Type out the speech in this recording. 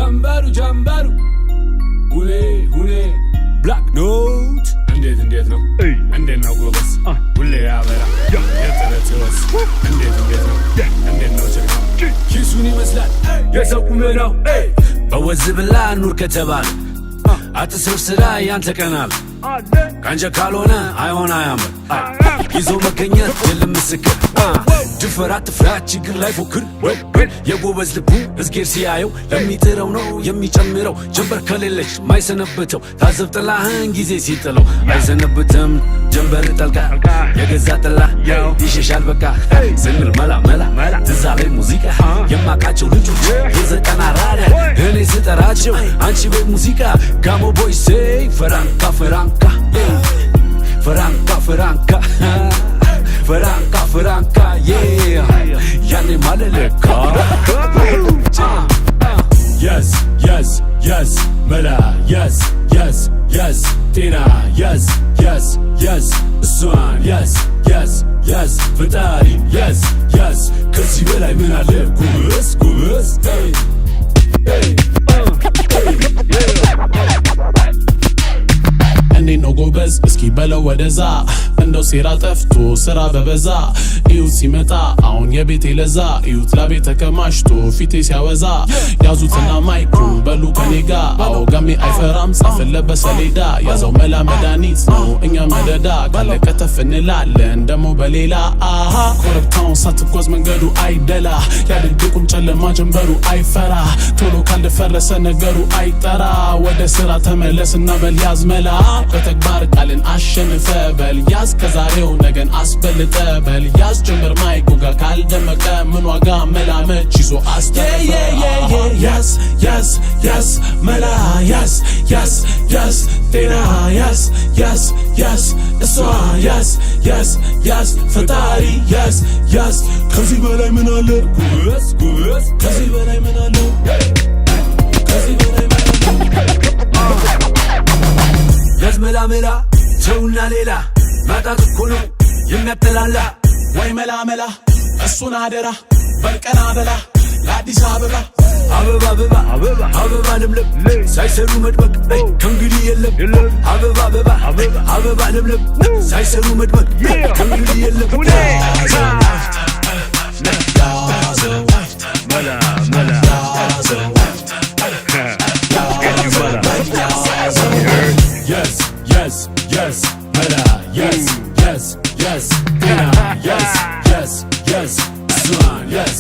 ጀምበሩ ሁኔ Black Note እንዴት ነው ጎበዝ ሁሌ ያበራ የተረተወስ እንዴት ነው ጀግና ኪሱን ይመስላል የሰው ቁመናው በወዝ ብላ ኑር ከተባለ አትስር ስራ ያንተ ቀናል ካንጀ ካልሆነ አይሆን አያምር ይዞ መገኘት የለም ምስክር ድፈራ ትፍራ ችግር ላይ ፎክር የጎበዝ ልቡ እዝጌር ሲያየው ለሚጥረው ነው የሚጨምረው ጀንበር ከሌለች ማይሰነበተው ታዘብ ጥላህን ጊዜ ሲጥለው አይሰነበትም ጀንበር ጠልቃ የገዛ ጥላ ይሸሻል በቃ ስንል መላ ትዛለይ ሙዚቃ የማቃቸው ልጆች የዘጠና ራዳ እኔ ስጠራቸው አንቺ ቤት ሙዚቃ ጋሞ ቦይሴ ፈራንካ yeah ያኔ ማለለካ yes መላ yes ጤና yes እሷን yes ፈጣሪ yes ከዚህ በላይ ምን አለ ጉብስ እኔ ነው ጎበዝ እስኪ በለው ወደዛ እንደው ሴራ ጠፍቶ ስራ በበዛ እዩት ሲመጣ አሁን የቤቴ ለዛ እዩት ላቤት ተከማሽቶ ፊቴ ሲያወዛ ያዙትና ማይክሩ በሉ ከኔጋ አዎ ጋሜ አይፈራም ጻፍለት በሰሌዳ ያዘው መላ መድኃኒት ነው እኛ መደዳ ካለ ከተፍ እንላለን ደሞ በሌላ አሃ ኮረብታውን ሳትጓዝ መንገዱ አይደላ ያድግቁም ጨለማ ጀንበሩ አይፈራ ቶሎ ካልደፈረሰ ነገሩ አይጠራ ወደ ስራ ተመለስና በልያዝ መላ በተግባር ቃልን አሸንፈ በልያዝ ከዛሬው ነገን አስበልጠ በልያዝ ጀምር ማይኩ ጋር ካልደመቀ ምን ዋጋ መላመች ይዞ አስተፈራ yes መላ yes ጤና yes እሷ yes ፈጣሪ yes ከዚህ በላይ ምን አለ ጉብስ ከዚህ በላይ ምን አለ መላ ሰውና ሌላ ማጣት እኮ ነው የሚያጠላላ ወይ መላ እሱን አደራ በልቀና በላ ለአዲስ አበባ ለምለም ሳይሰሩ መድበቅ ከእንግዲህ የለም አበባ ለምለም ሳይሰሩ መድበቅ ከእንግዲህ የለም yes mela yes tina yes swan yes